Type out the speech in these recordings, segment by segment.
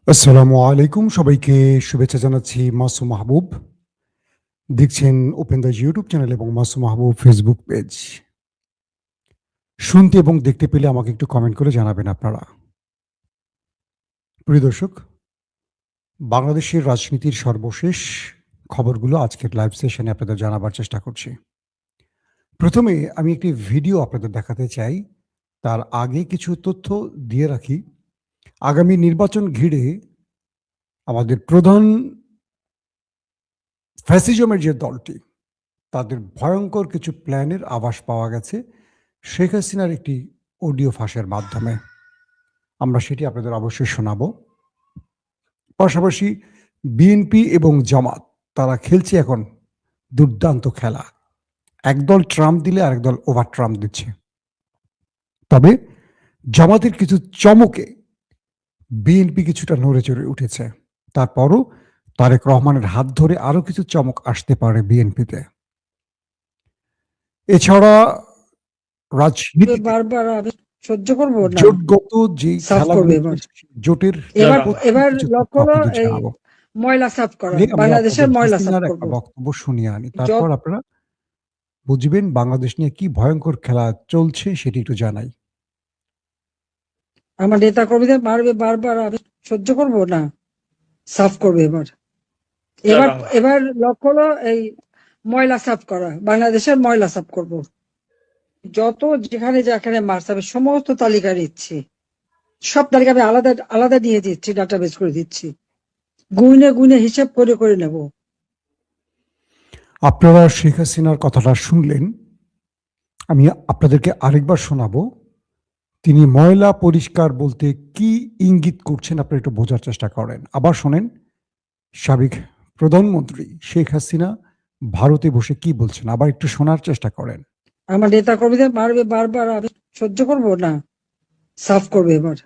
আসসালামু আলাইকুম। সবাইকে শুভেচ্ছা জানাচ্ছি। মাসুম মাহবুব। দেখছেন ওপেন দ্য ইউটিউব চ্যানেল এবং মাসুম মাহবুব ফেসবুক পেজ। শুনতে এবং দেখতে পেলে আমাকে একটু কমেন্ট করে জানাবেন আপনারা। প্রিয় দর্শক, বাংলাদেশের রাজনীতির সর্বশেষ খবরগুলো আজকের লাইভ সেশনে আপনাদের জানাবার চেষ্টা করছি। প্রথমে আমি একটি ভিডিও আপনাদের দেখাতে চাই। তার আগে কিছু তথ্য দিয়ে রাখি। আগামী নির্বাচন ঘিরে আমাদের প্রধান ফ্যাসিজমের যে দলটি, তাদের ভয়ঙ্কর কিছু প্ল্যানের আভাস পাওয়া গেছে শেখ হাসিনার একটি অডিও ফাঁসের মাধ্যমে। আমরা সেটি আপনাদের অবশ্যই শোনাবো। পাশাপাশি বিএনপি এবং জামাত তারা খেলছে এখন দুর্দান্ত খেলা। একদল ট্রাম্প দিলে আরেক দল ওভার ট্রাম্প দিচ্ছে। তবে জামাতের কিছু চমকে বিএনপি কিছুটা নড়ে চড়ে উঠেছে। তারপরও তারেক রহমানের হাত ধরে আরো কিছু চমক আসতে পারে বিএনপিতে। এছাড়া রাজনীতিতে বারবার আমি সহ্য করব না। জোটগত যেই সাফ করবে খেলাগুলো এবার। চলছে, জোটের এবার নেপথ্যে কিছু তথ্য লক্ষ্য হলো আপনাদের এই জানাবো। ময়লা সাফ করা, আগে আমরা বাংলাদেশের আপনাদের ময়লা সাফ হাসিনার করব। একটা বক্তব্য শুনিয়ে আনি। তারপর যত আপনারা বুঝবেন বাংলাদেশ নিয়ে কি ভয়ঙ্কর খেলা চলছে সেটি একটু জানাই। আমার নেতা কর্মীদের মারবে বারবার, আমি সহ্য করব না। সাফ করবে এবার। এবার এবার লক্ষ্য হলো এই ময়লা সাফ করা, বাংলাদেশের ময়লা সাফ করব। যত যেখানে যেখানে মার্চ হবে সমস্ত তালিকা নিচ্ছি, সব তালিকা আমি আলাদা আলাদা নিয়ে দিচ্ছি, ডাটাবেস করে দিচ্ছি, গুনে গুনে হিসাব করে করে নেব। আপনারা শেখ হাসিনার কথাটা শুনলেন। আমি আপনাদেরকে আরেকবার শোনাবো। তিনি ময়লা পরিষ্কার বলতে কি ইঙ্গিত করছেন আপনারা একটু বোঝার চেষ্টা করেন। আবার শোনেন, সাবেক প্রধানমন্ত্রী শেখ হাসিনা ভারতে বসে কি বলছেন, আবার একটু শোনার চেষ্টা করেন। আমার নেতা কর্মীদের মারবে বারবার, আমি সহ্য করব না। সাফ করবে এবার।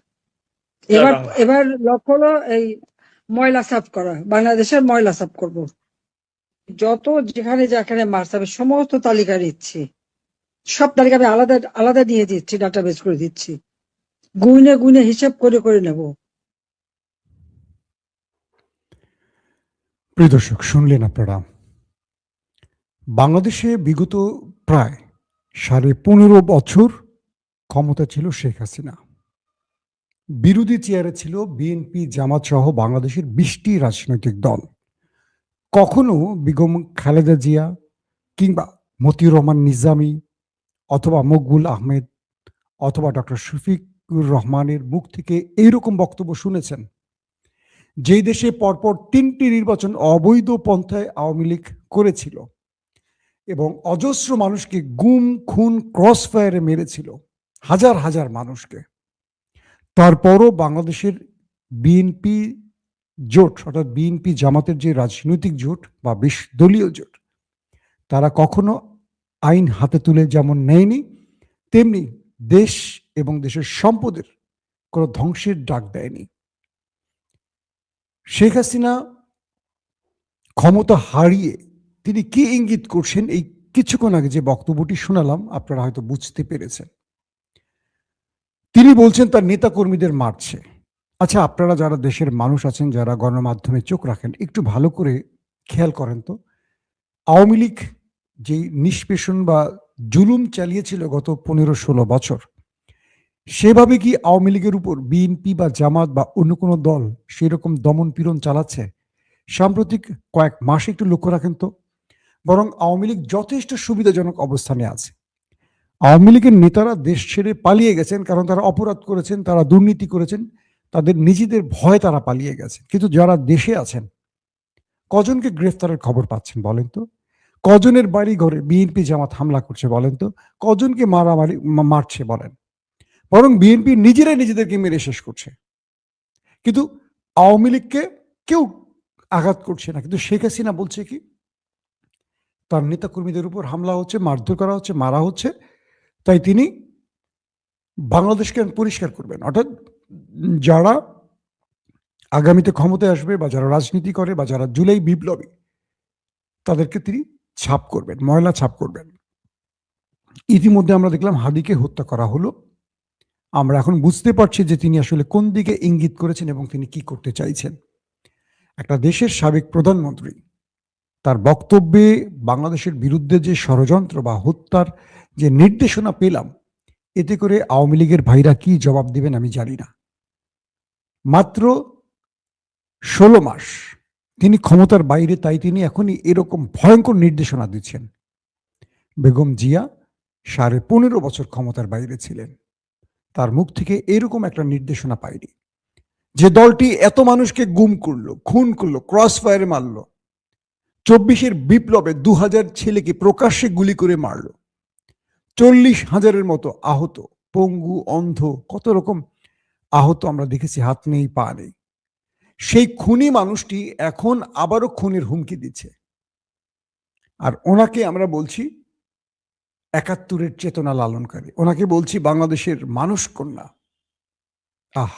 এবার এবার লক্ষ্য হলো এই ময়লা সাফ করা, বাংলাদেশের ময়লা সাফ করব। যত যেখানে যেখানে মার্চ হবে সমস্ত তালিকা নিচ্ছি, সব তালিকা আমি আলাদা আলাদা নিয়ে দিচ্ছি, ডাটাবেস করে দিচ্ছি, গুনে গুনে হিসাব করে করে নেব। প্রিয় দর্শক, শুনলেন আপনারা। বাংলাদেশে বিগত প্রায় 15.5 বছর ক্ষমতা ছিল শেখ হাসিনা। বিরোধী চেয়ারে ছিল বিএনপি, জামাত সহ বাংলাদেশের 20টি রাজনৈতিক দল। কখনো বেগম খালেদা জিয়া কিংবা মতিউর রহমান নিজামী অথবা মকবুল আহমেদ অথবা ডক্টর শফিকুর রহমানের মুখ থেকে এইরকম বক্তব্য শুনেছেন, যেই দেশে পরপর 3টি নির্বাচন অবৈধ পন্থায় আওয়ামী লীগ করেছিল এবং অজস্র মানুষকে গুম খুন ক্রস ফায়ারে মেরেছিল, হাজার হাজার মানুষকে। তারপরও বাংলাদেশের বিএনপি জোট, অর্থাৎ বিএনপি জামাতের যে রাজনৈতিক জোট বা 20 দলীয় জোট, তারা কখনো আইন হাতে তুলে যেমন নেয়নি, তেমনি দেশ এবং দেশের সম্পদের কোনো ধ্বংসের ডাক দেয়নি। শেখ হাসিনা ক্ষমতা হারিয়ে তিনি কি ইঙ্গিত করছেন, এই কিছুক্ষণ আগে যে বক্তব্যটি শোনালাম আপনারা হয়তো বুঝতে পেরেছেন। তিনি বলছেন তার নেতা কর্মীদের মারছে। আচ্ছা, আপনারা যারা দেশের মানুষ আছেন, যারা গণমাধ্যমে চোখ রাখেন, একটু ভালো করে খেয়াল করেন তো, আওয়ামী লীগ যে নিষ্পেষণ বা জুলুম চালিয়েছিল গত 15-16 বছর, সেভাবে কি আওয়ামী লীগের উপর বিএনপি বা জামাত বা অন্য কোনো দল সেরকম দমন পীড়ন চালাচ্ছে? সাম্প্রতিক কয়েক মাসে একটু লক্ষ্য রাখেন তো। বরং আওয়ামী লীগ যথেষ্ট সুবিধাজনক অবস্থানে আছে। আওয়ামী লীগের নেতারা দেশ ছেড়ে পালিয়ে গেছেন কারণ তারা অপরাধ করেছেন, তারা দুর্নীতি করেছেন, তাদের নিজেদের ভয়ে তারা পালিয়ে গেছে। কিন্তু যারা দেশে আছেন, কজনকে গ্রেফতারের খবর পাচ্ছেন বলেন তো? কজনের বাড়ি ঘরে বিএনপি জামাত হামলা করছে বলেন তো? কজনকে মারছে বলেন? বরং বিএনপি নিজেরাই নিজেদেরকে মেরে শেষ করছে। কিন্তু আওয়ামী লীগকে কেউ আঘাত করছে না। কিন্তু শেখ হাসিনা বলছে কি, তার নেতা কর্মীদের উপর হামলা হচ্ছে, মারধর করা হচ্ছে, মারা হচ্ছে, তাই তিনি বাংলাদেশকে পরিষ্কার করবেন। অর্থাৎ যারা আগামীতে ক্ষমতায় আসবে বা যারা রাজনীতি করে বা যারা জুলাই বিপ্লবী, তাদেরকে তিনি ছাপ করবেন, ময়লা ছাপ করবেন। ইতিমধ্যে আমরা দেখলাম হাদিকে হত্যা করা হলো। আমরা এখন বুঝতে পারছি যে তিনি আসলে কোন দিকে ইঙ্গিত করেছেন এবং তিনি কি করতে চাইছেন। একটা দেশের সাবেক প্রধানমন্ত্রী তার বক্তব্যে বাংলাদেশের বিরুদ্ধে যে ষড়যন্ত্র বা হত্যার যে নির্দেশনা পেলাম, এতে করে আওয়ামী লীগের ভাইরা কি জবাব দিবেন আমি জানি না। মাত্র ১৬ মাস তিনি ক্ষমতার বাইরে, তাই তিনি এখনই এরকম ভয়ঙ্কর নির্দেশনা দিচ্ছেন। বেগম জিয়া ১৫.৫ বছর ক্ষমতার বাইরে ছিলেন, তার মুখ থেকে এরকম একটা নির্দেশনা পাইনি। যে দলটি এত মানুষকে গুম করলো, খুন করলো, ক্রস ফায়ারে মারলো, ২৪-এর বিপ্লবে ২,০০০ ছেলেকে প্রকাশ্যে গুলি করে মারলো, ৪০,০০০-এর মতো আহত, পঙ্গু, অন্ধ, কত রকম আহত আমরা দেখেছি, হাত নেই পা নেই। সেই খুনি মানুষটি এখন আবারও খুনের হুমকি দিচ্ছে, আর ওনাকে আমরা বলছি ৭১-এর চেতনা লালনকারী, ওনাকে বলছি বাংলাদেশের মানুষ কন্যা। আহ,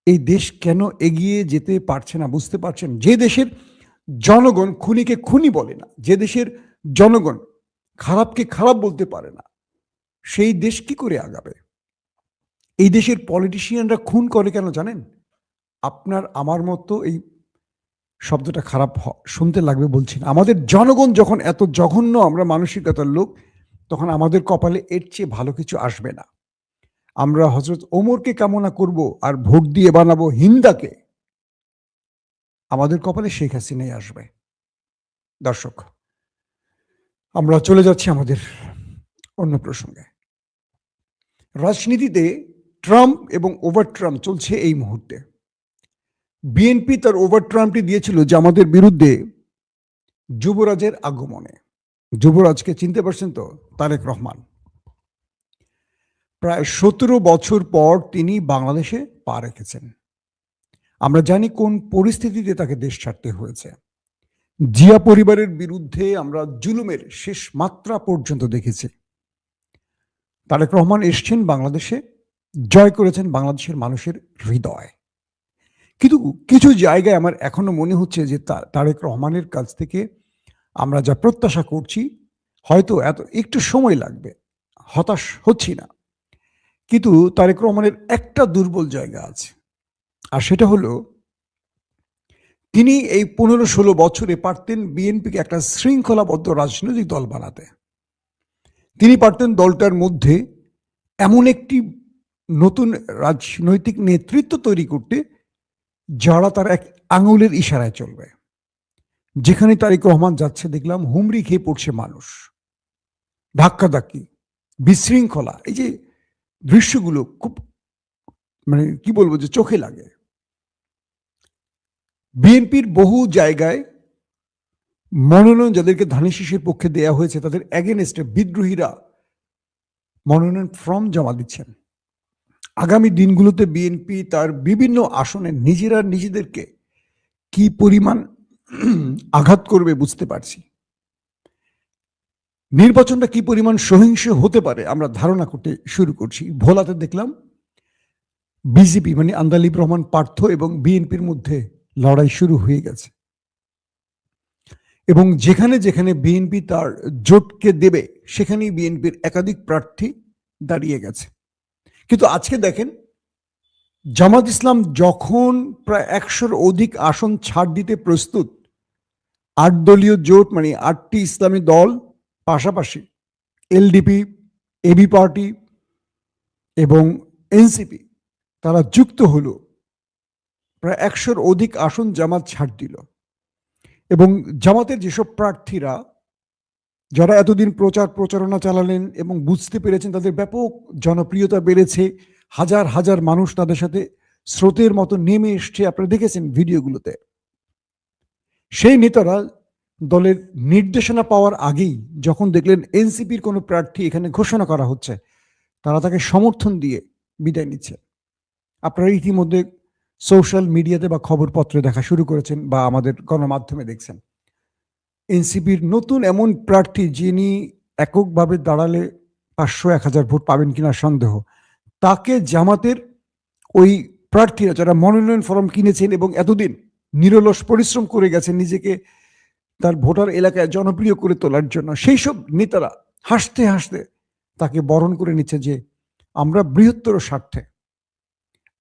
এই দেশ কেন এগিয়ে যেতে পারছে না বুঝতে পারছেন? যে দেশের জনগণ খুনিকে খুনি বলে না, যে দেশের জনগণ খারাপকে খারাপ বলতে পারে না, সেই দেশ কি করে আগাবে? এই দেশের পলিটিশিয়ানরা খুন করে কেন জানেন? আপনার আমার মতো, এই শব্দটা খারাপ শুনতে লাগবে বলছি না, আমাদের জনগণ যখন এত জঘন্য আমরা মানসিকতার লোক, তখন আমাদের কপালে এর চেয়ে ভালো কিছু আসবে না। আমরা হযরত ওমরকে কামনা করব আর ভোট দিয়ে বানাবো হিন্দাকে, আমাদের কপালে শেখ হাসিনাই আসবে। দর্শক, আমরা চলে যাচ্ছি আমাদের অন্য প্রসঙ্গে। রাজনীতিতে ট্রাম্প এবং ওভার ট্রাম্প চলছে এই মুহূর্তে। বিএনপি তার ওভার ট্রাম্পটি দিয়েছিল যে আমাদের বিরুদ্ধে যুবরাজের আগমনে। যুবরাজকে চিনতে পারছেন তো? তারেক রহমান। প্রায় ১৭ বছর পর তিনি বাংলাদেশে পা রেখেছেন। আমরা জানি কোন পরিস্থিতিতে তাকে দেশ ছাড়তে হয়েছে। জিয়া পরিবারের বিরুদ্ধে আমরা জুলুমের শেষ মাত্রা পর্যন্ত দেখেছি। তারেক রহমান এসছেন বাংলাদেশে, জয় করেছেন বাংলাদেশের মানুষের হৃদয়। কিন্তু কিছু জায়গায় আমার এখনো মনে হচ্ছে যে তারেক রহমানের কাছ থেকে আমরা যা প্রত্যাশা করছি হয়তো একটু সময় লাগবে। হতাশ হচ্ছি না, কিন্তু তারেক রহমানের একটা দুর্বল জায়গা আছে, আর সেটা হলো তিনি এই ১৫-১৬ বছরে পারতেন বিএনপিকে একটা শৃঙ্খলাবদ্ধ রাজনৈতিক দল বানাতে। তিনি পারতেন দলটার মধ্যে এমন একটি নতুন রাজনৈতিক নেতৃত্ব তৈরি করতে যারা তার এক আঙুলের ইশারায় চলবে। যেখানে তারেক রহমান যাচ্ছে দেখলাম হুমড়ি খেয়ে পড়ছে মানুষ, ধাক্কাধাক্কি, বিশৃঙ্খলা, এই যে দৃশ্যগুলো খুব মানে কি বলবো যে চোখে লাগে। বিএনপির বহু জায়গায় মনোনয়ন যাদেরকে ধানের শীষের পক্ষে দেয়া হয়েছে তাদের এগেনস্টে বিদ্রোহীরা মনোনয়ন ফর্ম জমা দিচ্ছেন। আগামী দিনগুলোতে বিএনপি তার বিভিন্ন আসনে নিজেরা নিজেদেরকে কি পরিমাণ আঘাত করবে বুঝতে পারছি। নির্বাচনটা কি পরিমাণ সহিংস হতে পারে আমরা ধারণা করতে শুরু করছি। ভোলাতে দেখলাম বিজেপি মানে আন্দালিব রহমান পার্থ এবং বিএনপির মধ্যে লড়াই শুরু হয়ে গেছে, এবং যেখানে যেখানে বিএনপি তার জোটকে দেবে সেখানেই বিএনপির একাধিক প্রার্থী দাঁড়িয়ে গেছে। কিন্তু আজকে দেখেন জামাত ইসলাম যখন প্রায় ১০০-র অধিক আসন ছাড় দিতে প্রস্তুত, ৮ দলীয় জোট মানে ৮টি ইসলামী দল পাশাপাশি এলডিপি, এবি পার্টি এবং এনসিপি তারা যুক্ত হলো, প্রায় ১০০-র অধিক আসন জামাত ছাড় দিল। এবং জামাতের যেসব প্রার্থীরা যারা এতদিন প্রচারণা চালালেন এবং বুঝতে পেরেছেন তাদের ব্যাপক জনপ্রিয়তা বেড়েছে, হাজার হাজার মানুষ তাদের সাথে স্রোতের মতো নেমে এসছে, আপনারা দেখেছেন ভিডিওগুলোতে। সেই নেতারা দলের নির্দেশনা পাওয়ার আগেই যখন দেখলেন এনসিপির কোনো প্রার্থী এখানে ঘোষণা করা হচ্ছে, তারা তাকে সমর্থন দিয়ে বিদায় নিচ্ছে। আপনারা ইতিমধ্যে সোশ্যাল মিডিয়াতে বা খবরপত্রে দেখা শুরু করেছেন বা আমাদের গণমাধ্যমে দেখছেন, এনসিপির নতুন এমন প্রার্থী যিনি এককভাবে দাঁড়ালে ৫০০-১,০০০ ভোট পাবেন কিনা সন্দেহ, তাকে জামাতের ওই প্রার্থীরা যারা মনোনয়ন ফর্ম কিনেছেন এবং এতদিন নিরলস পরিশ্রম করে গেছেন নিজেকে তার ভোটার এলাকায় জনপ্রিয় করে তোলার জন্য, সেই সব নেতারা হাসতে হাসতে তাকে বরণ করে নিচ্ছে যে আমরা বৃহত্তর স্বার্থে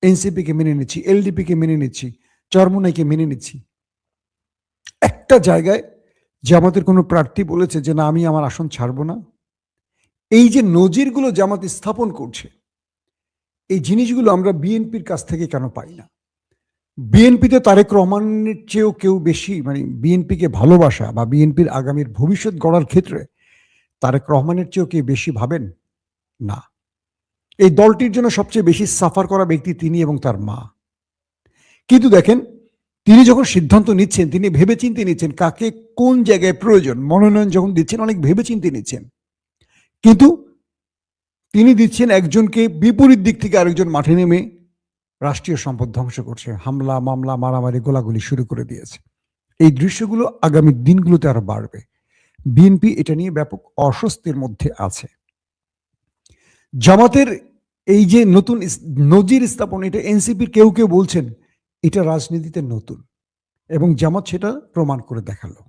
এনসিপিকে মেনে নিচ্ছি, এলডিপিকে মেনে নিচ্ছি, চরমোনাইকে মেনে নিচ্ছি। একটা জায়গায় জামাতের কোনো প্রার্থী বলেছে যে না, আমি আমার আসন ছাড়বো না। এই যে নজিরগুলো জামাত স্থাপন করছে, এই জিনিসগুলো আমরা বিএনপির কাছ থেকে কেন পাই না? বিএনপিতে তারেক রহমানের চেয়েও কেউ বেশি, মানে বিএনপিকে ভালোবাসা বা বিএনপির আগামীর ভবিষ্যৎ গড়ার ক্ষেত্রে তারেক রহমানের চেয়েও কেউ বেশি ভাবেন না। এই দলটির জন্য সবচেয়ে বেশি সাফার করা ব্যক্তি তিনি এবং তার মা। কিন্তু দেখেন, তিনি যখন সিদ্ধান্ত নিচ্ছেন, তিনি ভেবেচিন্তে নিচ্ছেন কাকে কোন জায়গায় প্রয়োজন। মনোনয়ন যখন দিচ্ছেন, অনেক ভেবেচিন্তে নিচ্ছেন, কিন্তু তিনি দিচ্ছেন একজনকে, বিপরীত দিক থেকে আরেকজন মাঠে নেমে রাষ্ট্রীয় সম্পদ ধ্বংস করছে, হামলা মামলা মারামারি গোলাগুলি শুরু করে দিয়েছে। এই দৃশ্যগুলো আগামী দিনগুলোতে আরো বাড়বে। বিএনপি এটা নিয়ে ব্যাপক অস্বস্তির মধ্যে আছে। জামাতের এই যে নতুন নজির স্থাপন, এটা এনসিপির কেউ কেউ বলছেন এটা রাজনীতিতে নতুন, এবং জামাত সেটা প্রমাণ করে দেখালো।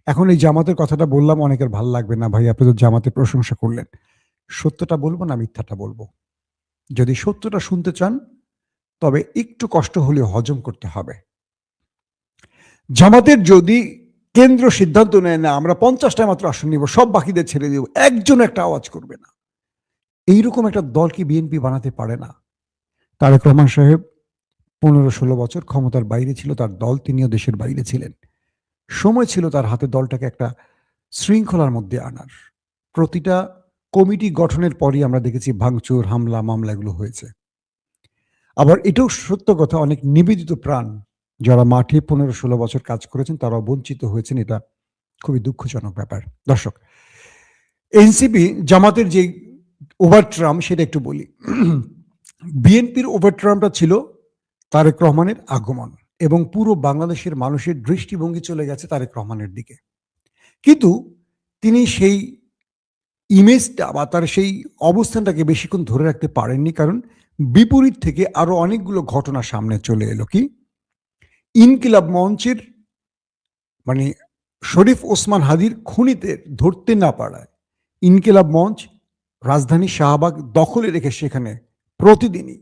এখন এই জামাতের কথাটা বললাম, অনেকের ভাল লাগবে না, ভাই আপনি তো জামাতের প্রশংসা করলেন। সত্যটা বলবো না মিথ্যাটা বলবো? যদি সত্যটা শুনতে চান তবে একটু কষ্ট হলেও হজম করতে হবে। জামাতের যদি কেন্দ্র সিদ্ধান্ত নেয় না আমরা 50টা মাত্র আসন নিব, সব বাকিদের ছেড়ে দিব, একজন একটা আওয়াজ করবে না, এইরকম একটা দল কি বিএনপি বানাতে পারে না? তারেক রহমান সাহেব 15-16 বছর ক্ষমতার বাইরে ছিল তার দল, তিনিও দেশের বাইরে ছিলেন। সময় ছিল তার হাতে দলটাকে একটা শৃঙ্খলার মধ্যে আনার। প্রতিটা কমিটি গঠনের পরই আমরা দেখেছি ভাঙচুর, হামলা মামলা এগুলো হয়েছে। আবার এটাও সত্য কথা, অনেক নিবেদিত প্রাণ যারা মাঠে 15-16 বছর কাজ করেছেন তারাও বঞ্চিত হয়েছেন। এটা খুবই দুঃখজনক ব্যাপার। দর্শক, এনসিপি জামাতের যে ওভারট্রাম সেটা একটু বলি। বিএনপির ওভারট্রামটা ছিল তারেক রহমানের আগমন, এবং পুরো বাংলাদেশের মানুষের দৃষ্টিভঙ্গি চলে গেছে তারেক রহমানের দিকে। কিন্তু তিনি সেই ইমেজটা বা তার সেই অবস্থানটাকে বেশিক্ষণ ধরে রাখতে পারেননি, কারণ বিপরীত থেকে আরো অনেকগুলো ঘটনা সামনে চলে এলো। কি? ইনকিলাব মঞ্চের, মানে শরীফ ওসমান হাদির খুনিদের ধরতে না পারায় ইনকিলাব মঞ্চ রাজধানী শাহবাগ দখলে রেখে সেখানে প্রতিদিনই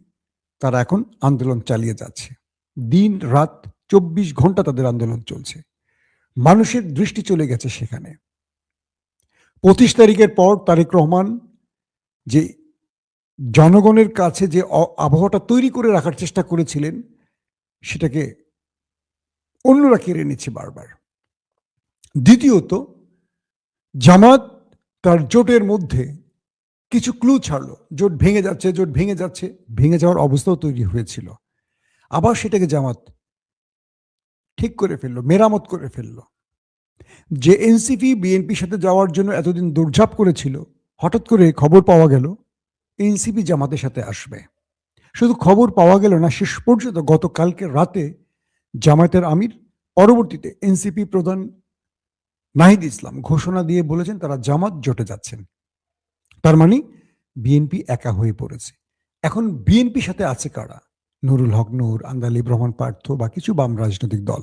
তারা এখন আন্দোলন চালিয়ে যাচ্ছে। দিন রাত 24 ঘন্টা তাদের আন্দোলন চলছে। মানুষের দৃষ্টি চলে গেছে সেখানে। 25 তারিখের পর তারেক রহমান যে জনগণের কাছে যে আবহাওয়াটা তৈরি করে রাখার চেষ্টা করেছিলেন, সেটাকে অন্যরা কেড়ে নিচ্ছে বারবার। দ্বিতীয়ত, জামাত তার জোটের মধ্যে কিছু ক্লু ছাড়লো, জোট ভেঙে যাচ্ছে, জোট ভেঙে যাচ্ছে, ভেঙে যাওয়ার অবস্থাও তৈরি হয়েছিল। আবার সেটাকে জামাত ঠিক করে ফেললো, মেরামত করে ফেললো। যে এনসিপি বিএনপির সাথে যাওয়ার জন্য এতদিন দৌড়ঝাঁপ করেছিল, হঠাৎ করে খবর পাওয়া গেল এনসিপি জামাতের সাথে আসবে। শুধু খবর পাওয়া গেল না, শেষ পর্যন্ত গতকালকে রাতে জামায়াতের আমির, পরবর্তীতে এনসিপি প্রধান নাহিদ ইসলাম ঘোষণা দিয়ে বলেছেন তারা জামাত জোটে যাচ্ছেন। তার মানে বিএনপি একা হয়ে পড়েছে। এখন বিএনপির সাথে আছে কারা? নুরুল হক নূর, আন্দালিব রহমান পার্থ বা কিছু বাম রাজনৈতিক দল।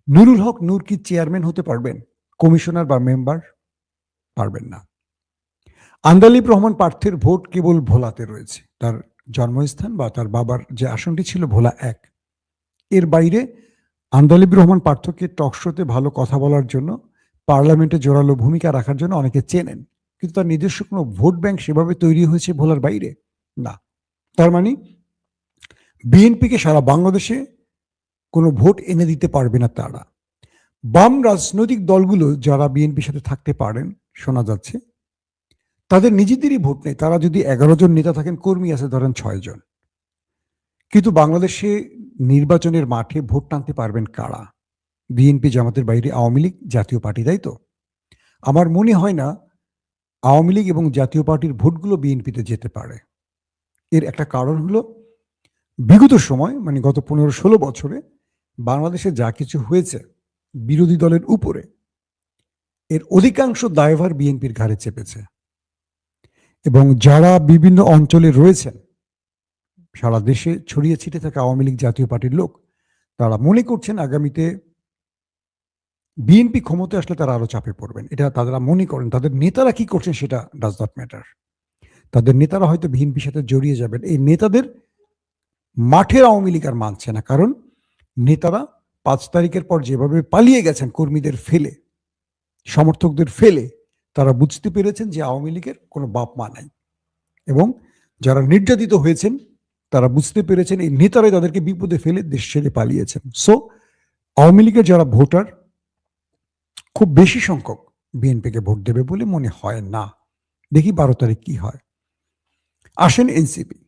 নুরুল হক নূর কি চেয়ারম্যান হতে পারবেন? কমিশনার বা মেম্বার? পারবেন না। আন্দালিব রহমান পার্থের ভোট কেবল ভোলাতে রয়েছে, তার জন্মস্থান বা তার বাবার যে আসনটি ছিল ভোলা 1। এর বাইরে আন্দালিব রহমান পার্থকে টকশোতে ভালো কথা বলার জন্য, পার্লামেন্টে জোরালো ভূমিকা রাখার জন্য অনেকে চেনেন, কিন্তু তার নিজস্ব কোনো ভোট ব্যাংক সেভাবে তৈরি হয়েছে ভোলার বাইরে না। তার মানে বিএনপিকে সারা বাংলাদেশে কোনো ভোট এনে দিতে পারবে না তারা। বাম রাজনৈতিক দলগুলো যারা বিএনপির সাথে থাকতে পারেন শোনা যাচ্ছে, তাদের নিজেদেরই ভোট নেই। তারা যদি 11 জন নেতা থাকেন, কর্মী আছে ধরেন 6 জন, কিন্তু বাংলাদেশে নির্বাচনের মাঠে ভোট টানতে পারবেন কারা? বিএনপি জামাতের বাইরে আওয়ামী লীগ, জাতীয় পার্টি, তাই তো? আমার মনে হয় না আওয়ামী লীগ এবং জাতীয় পার্টির ভোটগুলো বিএনপিতে যেতে পারে। এর একটা কারণ হলো, বিগত সময় মানে গত 15-16 বছরে বাংলাদেশে যা কিছু হয়েছে বিরোধী দলের উপরে, এর অধিকাংশ দায়ভার বিএনপির ঘাড়ে চেপেছে। এবং যারা বিভিন্ন অঞ্চলে রয়েছেন, সারা দেশে ছড়িয়ে ছিটে থাকা আওয়ামী লীগ জাতীয় পার্টির লোক, তারা মনে করছেন আগামীতে বিএনপি ক্ষমতায় আসলে তারা আরো চাপে পড়বেন। এটা তারা মনে করেন। তাদের নেতারা কি করছেন সেটা ডাজ নট ম্যাটার। তাদের নেতারা হয়তো বিএনপির সাথে জড়িয়ে যাবেন। এই নেতাদের মাঠের আওয়ামী লীগ আর মানছে না, কারণ নেতারা 5 তারিখের পর যেভাবে পালিয়ে গেছেন কর্মীদের ফেলে, সমর্থকদের ফেলে, তারা বুঝতে পেরেছেন যে আওয়ামী লীগের কোনো বাপ মা নাই, এবং যারা নির্যাতিত হয়েছেন তারা বুঝতে পেরেছেন এই নেতারাই তাদেরকে বিপদে ফেলে দেশ ছেড়ে পালিয়েছেন। সো আওয়ামী লীগের যারা ভোটার, খুব বেশি সংখ্যক বিএনপিকে ভোট দেবে বলে মনে হয় না। দেখি 12 তারিখ কি হয়। আসেন এনসিপি।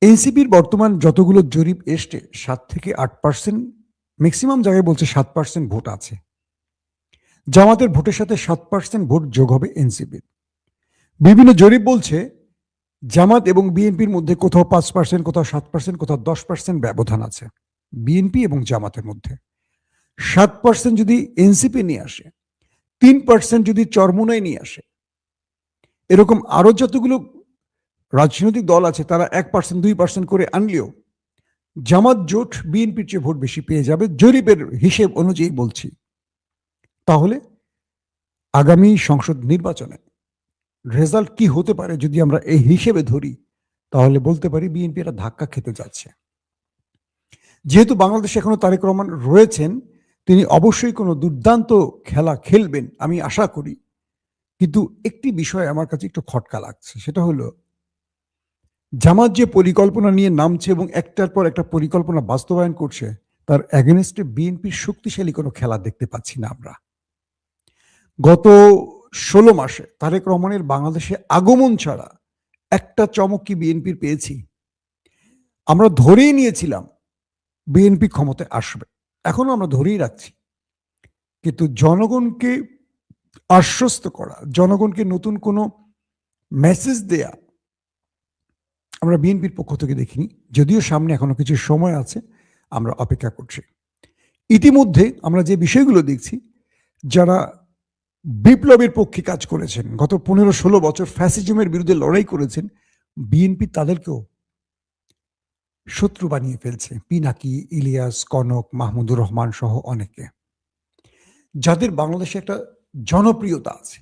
এনসিপির বর্তমান যতগুলো জরিপ এসছে 7 থেকে 8%, ম্যাক্সিমাম জায়গায় বলছে 7% ভোট আছে। জামাতের ভোটের সাথে 7% ভোট যোগ হবে এনসিপির। বিভিন্ন জরিপ বলছে জামাত এবং বিএনপির মধ্যে কোথাও 5%, কোথাও 7%, কোথাও 10% ব্যবধান আছে বিএনপি এবং জামাতের মধ্যে। 7% যদি এনসিপি নিয়ে আসে, 3% যদি চরমোনাই নিয়ে আসে, এরকম আরো যতগুলো রাজনৈতিক দল আছে তারা 1%, 2% করে আনলেও জামাত জোট বিএনপির চেয়ে ভোট বেশি পেয়ে যাবে, জরিপের হিসেব অনুযায়ী বলছি। তাহলে আগামী সংসদ নির্বাচনে রেজাল্ট কি হতে পারে যদি আমরা এই হিসেবে ধরি, তাহলে বলতে পারি বিএনপি একটা ধাক্কা খেতে যাচ্ছে। যেহেতু বাংলাদেশে এখনো তারেক রহমান রয়েছেন, তিনি অবশ্যই কোনো দুর্দান্ত খেলা খেলবেন আমি আশা করি। কিন্তু একটি বিষয় আমার কাছে একটু খটকা লাগছে, সেটা হলো জামাত যে পরিকল্পনা নিয়ে নামছে এবং একটার পর একটা পরিকল্পনা বাস্তবায়ন করছে, তার এগেনস্টে বিএনপির শক্তিশালী কোনো খেলা দেখতে পাচ্ছি না আমরা। গত 16 মাসে তারেক রহমানের বাংলাদেশে আগমন ছাড়া একটা চমক কি বিএনপির পেয়েছি? আমরা ধরেই নিয়েছিলাম বিএনপি ক্ষমতায় আসবে, এখনো আমরা ধরেই রাখছি, কিন্তু জনগণকে আশ্বস্ত করা, জনগণকে নতুন কোনো মেসেজ দেয়া আমরা বিএনপির পক্ষ থেকে দেখিনি। যদিও সামনে এখনো কিছু সময় আছে, আমরা অপেক্ষা করছি। ইতিমধ্যে আমরা যে বিষয়গুলো দেখছি, যারা বিপ্লবের পক্ষে কাজ করেছেন, গত 15-16 বছর ফ্যাসিজমের বিরুদ্ধে লড়াই করেছেন, বিএনপি তাদেরকেও শত্রু বানিয়ে ফেলছে। পিনাকি, ইলিয়াস, কনক, মাহমুদুর রহমান সহ অনেকে, যাদের বাংলাদেশে একটা জনপ্রিয়তা আছে,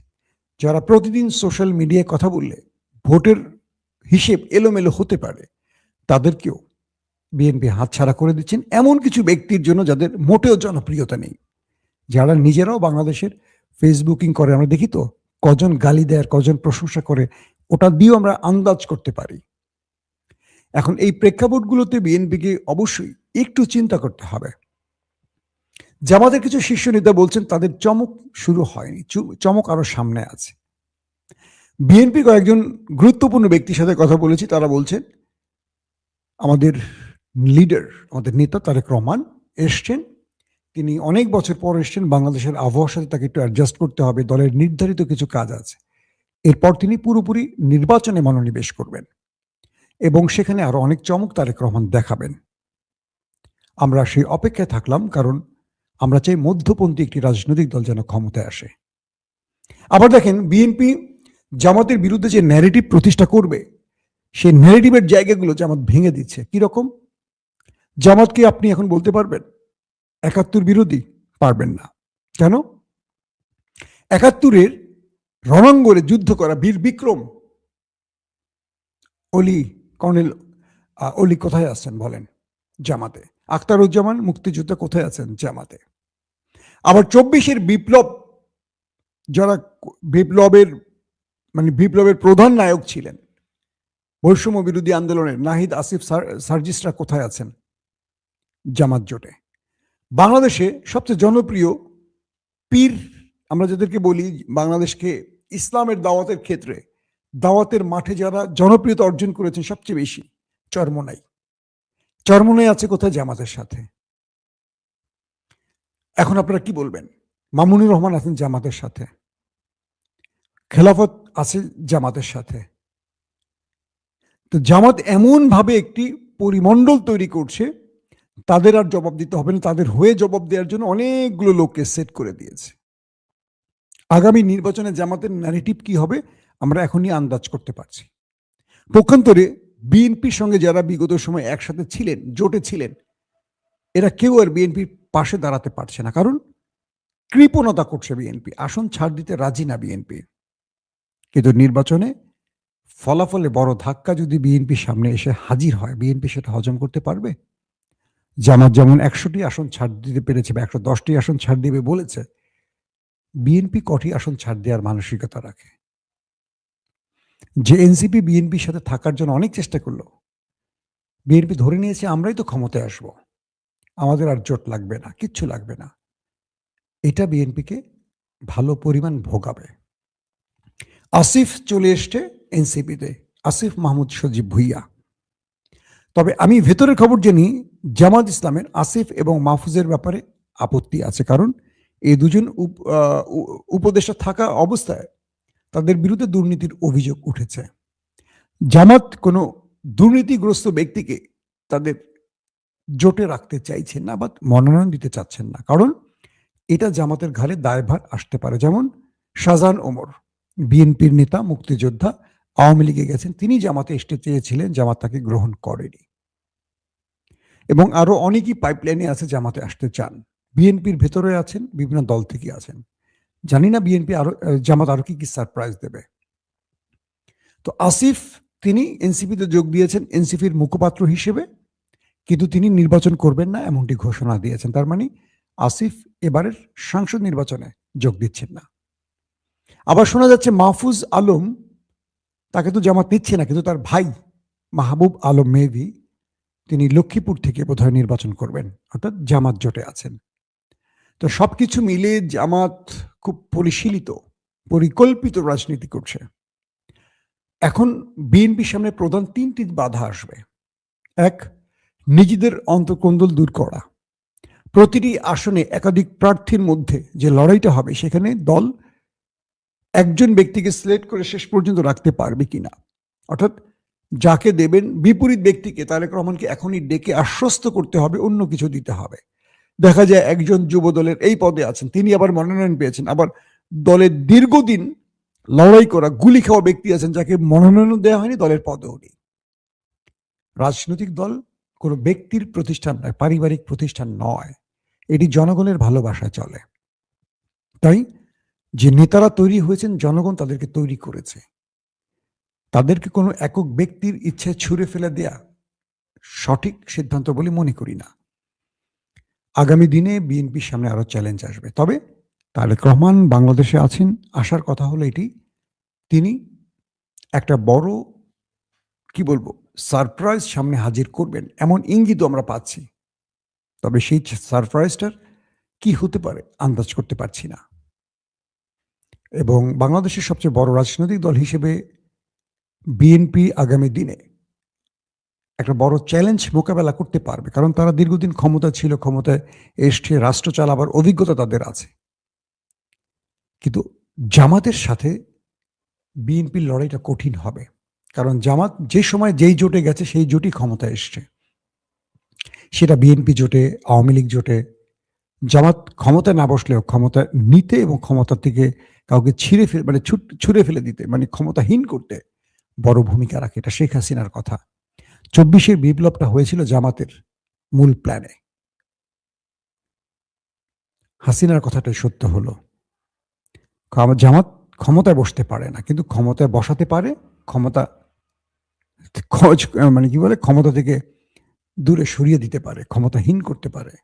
যারা প্রতিদিন সোশ্যাল মিডিয়ায় কথা বললে ভোটের হিসেব এলোমেলো হতে পারে, তাদেরকেও বিএনপি হাতছাড়া করে দিচ্ছেন এমন কিছু ব্যক্তির জন্য যাদের মোটেও জনপ্রিয়তা নেই, যারা নিজেরাও বাংলাদেশের ফেসবুকিং করে। আমরা দেখি তো কজন গালি দেয় আর কজন প্রশংসা করে, ওটা দিয়েও আমরা আন্দাজ করতে পারি। এখন এই প্রেক্ষাপটগুলোতে বিএনপিকে অবশ্যই একটু চিন্তা করতে হবে। জামাতের কিছু শীর্ষ নেতা বলছেন তাদের চমক শুরু হয়নি, চমক আরো সামনে আছে। বিএনপি কয়েকজন গুরুত্বপূর্ণ ব্যক্তির সাথে কথা বলেছি, তারা বলছেন আমাদের লিডার, আমাদের নেতা তারেক রহমান এসছেন, তিনি অনেক বছর পর এসছেন, বাংলাদেশের আবহাওয়ার সাথে তাকে একটু অ্যাডজাস্ট করতে হবে, দলের নির্ধারিত কিছু কাজ আছে, এরপর তিনি পুরোপুরি নির্বাচনে মনোনিবেশ করবেন এবং সেখানে আরো অনেক চমক তারেক রহমান দেখাবেন। আমরা সেই অপেক্ষায় থাকলাম, কারণ আমরা চাই মধ্যপন্থী একটি রাজনৈতিক দল যেন ক্ষমতায় আসে। আবার দেখেন, বিএনপি জামাতের বিরুদ্ধে যে ন্যারেটিভ প্রতিষ্ঠা করবে, সেই ন্যারেটিভের জায়গাগুলো জামাত ভেঙে দিচ্ছে। কিরকম? জামাতকে আপনি এখন বলতে পারবেন 71 বিরোধী? পারবেন না। কেন? 71-এর রণাঙ্গনে যুদ্ধ করা বীর বিক্রম অলি, কর্নেল অলি কোথায় আছেন বলেন? জামাতে। আখতারুজ্জামান মুক্তিযোদ্ধা কোথায় আছেন? জামাতে। আবার 24-এর বিপ্লব, যারা বিপ্লবের প্রধান নায়ক ছিলেন বৈষম্য বিরোধী আন্দোলনের, নাহিদ, আসিফ, সার্জিসরা কোথায় আছেন? জামাত জোটে। বাংলাদেশে সবচেয়ে জনপ্রিয় পীর, আমরা যাদেরকে বলি, বাংলাদেশকে ইসলামের দাওয়াতের ক্ষেত্রে, দাওয়াতের মাঠে যারা জনপ্রিয়তা অর্জন করেছেন সবচেয়ে বেশি, চরমোনাই। চরমোনাই আছে কোথায়? জামাতের সাথে। এখন আপনারা কি বলবেন? মামুনুর রহমান আছেন জামাতের সাথে, খেলাফত আছে জামাতের সাথে। তো জামাত এমন ভাবে একটি পরিমণ্ডল তৈরি করছে, তাদের আর জবাব দিতে হবে না, তাদের হয়ে জবাব দেওয়ার জন্য অনেকগুলো লোককে সেট করে দিয়েছে। আগামী নির্বাচনে জামাতের ন্যারেটিভ কি হবে আমরা এখনই আন্দাজ করতে পারছি। পক্ষান্তরে বিএনপির সঙ্গে যারা বিগত সময় একসাথে ছিলেন, জোটে ছিলেন, এরা কেউ আর বিএনপির পাশে দাঁড়াতে পারছে না, কারণ কৃপণতা করছে বিএনপি, আসন ছাড় দিতে রাজি না বিএনপি। কিন্তু নির্বাচনে ফলাফলে বড় ধাক্কা যদি বিএনপির সামনে এসে হাজির হয়, বিএনপি সেটা হজম করতে পারবে? জামাত যেমন ১০০টি আসন ছাড় দিতে পেরেছে বা ১১০টি আসন ছাড় দিবে বলেছে, বিএনপি কটি আসন ছাড় দেওয়ার মানসিকতা রাখে? যে এনসিপি বিএনপির সাথে থাকার জন্য অনেক চেষ্টা করলো, বিএনপি ধরে নিয়েছে আমরাই তো ক্ষমতায় আসব, আমাদের আর জোট লাগবে না, কিচ্ছু লাগবে না। এটা বিএনপিকে ভালো পরিমাণ ভোগাবে। আসিফ চলে এসছে এনসিপিতে, আসিফ মাহমুদ সজীব ভুইয়া। তবে আমি ভেতরের খবর জানি জামাত ইসলামের আসিফ এবং মাহফুজের ব্যাপারে আপত্তি আছে, কারণ এই দুজন উপদেষ্টা থাকা অবস্থায় তাদের বিরুদ্ধে দুর্নীতির অভিযোগ উঠেছে। জামাত কোনো দুর্নীতিগ্রস্ত ব্যক্তিকে তাদের জোটে রাখতে চাইছেন না বা মনোনয়ন দিতে চাচ্ছেন না, কারণ এটা জামাতের ঘাড়ে দায়ভার আসতে পারে। যেমন শাহজাহান ওমর, বিএনপির নেতা, মুক্তিযোদ্ধা, আওয়ামী লীগে গেছেন, তিনি জামাতে আসতে চেয়েছিলেন, জামাত তাকে গ্রহণ করেনি। এবং আরো অনেকেই পাইপলাইনে আছে জামাতে আসতে চান, বিএনপির ভেতরে আছেন, বিভিন্ন দল থেকে আছেন। জানি না বিএনপি আরো জামাত আরো কি কি সারপ্রাইজ দেবে। তো আসিফ তিনি এনসিপিতে যোগ দিয়েছেন এনসিপির মুখপাত্র হিসেবে, কিন্তু তিনি নির্বাচন করবেন না এমনটি ঘোষণা দিয়েছেন। তার মানে আসিফ এবারের সংসদ নির্বাচনে যোগ দিচ্ছেন না। আবার শোনা যাচ্ছে মাহফুজ আলম, তাকে তো জামাত নিচ্ছে না, কিন্তু তার ভাই মাহবুব আলম মেহবি তিনি লক্ষ্মীপুর থেকে বোধহয় নির্বাচন করবেন, অর্থাৎ জামাত জোটে আছেন। তো সবকিছু মিলে জামাত খুব পরিশীলিত, পরিকল্পিত রাজনীতি করছে। এখন বিএনপির সামনে প্রধান তিনটি বাধা আসবে। এক, নিজেদের অন্তর্কোন্দল দূর করা। প্রতিটি আসনে একাধিক প্রার্থীর মধ্যে যে লড়াইটা হবে, সেখানে দল একজন ব্যক্তিকে সিলেক্ট করে শেষ পর্যন্ত রাখতে পারবে কিনা, অর্থাৎ যাকে দেবেন বিপরীত ব্যক্তিকে, তারেক রহমানকে এখনই ডেকে আশ্বস্ত করতে হবে, অন্য কিছু দিতে হবে। দেখা যায় একজন যুব দলের এই পদে আছেন, তিনি আবার মনোনয়ন পেয়েছেন, আবার দলের দীর্ঘদিন লড়াই করা গুলি খাওয়া ব্যক্তি আছেন, যাকে মনোনয়ন দেওয়া হয়নি, দলের পদেও নেই। রাজনৈতিক দল কোনো ব্যক্তির প্রতিষ্ঠান নয়, পারিবারিক প্রতিষ্ঠান নয়, এটি জনগণের ভালোবাসায় চলে। তাই যে নেতারা তৈরি হয়েছেন, জনগণ তাদেরকে তৈরি করেছে, তাদেরকে কোনো একক ব্যক্তির ইচ্ছায় ছুঁড়ে ফেলে দেয়া সঠিক সিদ্ধান্ত বলে মনে করি না। আগামী দিনে বিএনপির সামনে আরো চ্যালেঞ্জ আসবে। তবে তারেক রহমান বাংলাদেশে আছেন, আসার কথা হলো এটি, তিনি একটা বড় কি বলবো সারপ্রাইজ সামনে হাজির করবেন এমন ইঙ্গিত আমরা পাচ্ছি। তবে সেই সারপ্রাইজটার কি হতে পারে আন্দাজ করতে পারছি না। এবং বাংলাদেশের সবচেয়ে বড় রাজনৈতিক দল হিসেবে বিএনপি আগামী দিনে একটা বড় চ্যালেঞ্জ মোকাবেলা করতে পারবে, কারণ তারা দীর্ঘদিন ক্ষমতা ছিল, ক্ষমতায় এসে রাষ্ট্র চালাবার অভিজ্ঞতা তাদের আছে। কিন্তু জামাতের সাথে বিএনপির লড়াইটা কঠিন হবে, কারণ জামাত যে সময় যেই জোটে গেছে সেই জোটই ক্ষমতায় এসছে। সেটা বিএনপি জোটে, আওয়ামী লীগ জোটে, জামাত ক্ষমতায় না বসলেও ক্ষমতা নিতে এবং ক্ষমতা থেকে কাউকে ছুঁড়ে ফেলে দিতে, মানে ক্ষমতাহীন করতে বড় ভূমিকা রাখে। এটা শেখ হাসিনার কথা। ২৪-এর বিপ্লবটা হয়েছিল জামাতের মূল প্ল্যানে। হাসিনার কথাটাই সত্য হলো, জামাত ক্ষমতায় বসতে পারে না, কিন্তু ক্ষমতায় বসাতে পারে, ক্ষমতা মানে কি বলে, ক্ষমতা থেকে দূরে সরিয়ে দিতে পারে, ক্ষমতাহীন করতে পারে।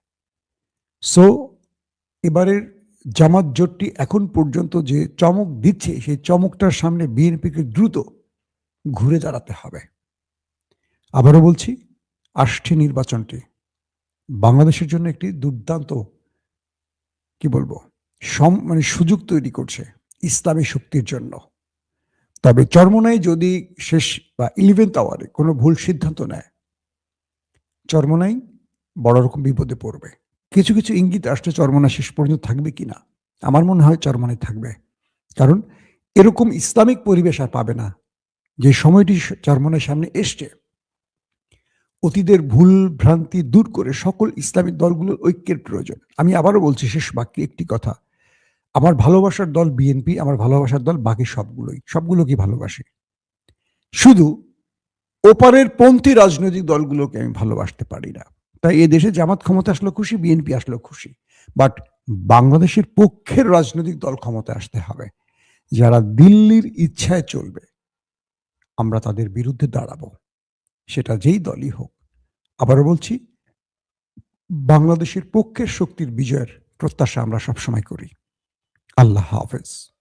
সো এবারের জামাত জোটটি এখন পর্যন্ত যে চমক দিচ্ছে, সেই চমকটার সামনে বিএনপিকে দ্রুত ঘুরে দাঁড়াতে হবে। আবারও বলছি, আসছে নির্বাচনটি বাংলাদেশের জন্য একটি দুর্দান্ত কি বলবো মানে সুযোগ তৈরি করছে ইসলামী শক্তির জন্য। তবে চরমোনাই যদি শেষ বা 11th আওয়ারে কোনো ভুল সিদ্ধান্ত নেয়, চরমোনাই বড় রকম বিপদে পড়বে। কিছু কিছু ইঙ্গিত আসছে চরমোনাই শেষ পর্যন্ত থাকবে কিনা। আমার মনে হয় চরমোনাই থাকবে, কারণ এরকম ইসলামিক পরিবেশ আর পাবে না। যে সময়টি চরমোনাই সামনে এসছে, অতীতের ভুল ভ্রান্তি দূর করে সকল ইসলামিক দলগুলোর ঐক্যের প্রয়োজন। আমি আবারও বলছি, শেষ বাক্যে একটি কথা, আমার ভালোবাসার দল বিএনপি, আমার ভালোবাসার দল বাকি সবগুলোকে ভালোবাসি, শুধু ওপারের পন্থী রাজনৈতিক দলগুলোকে আমি ভালোবাসতে পারি না। তাই এ দেশে জামাত ক্ষমতা আসলো খুশি, বিএনপি আসলো খুশি, বাট বাংলাদেশের পক্ষের রাজনৈতিক দল ক্ষমতা আসতে হবে, যারা দিল্লির ইচ্ছায় চলবে, আমরা তাদের বিরুদ্ধে দাঁড়াবো, সেটা যেই দলই হোক। আবারও বলছি, বাংলাদেশের পক্ষের শক্তির বিজয়ের প্রত্যাশা আমরা সবসময় করি। আল্লাহ হাফেজ।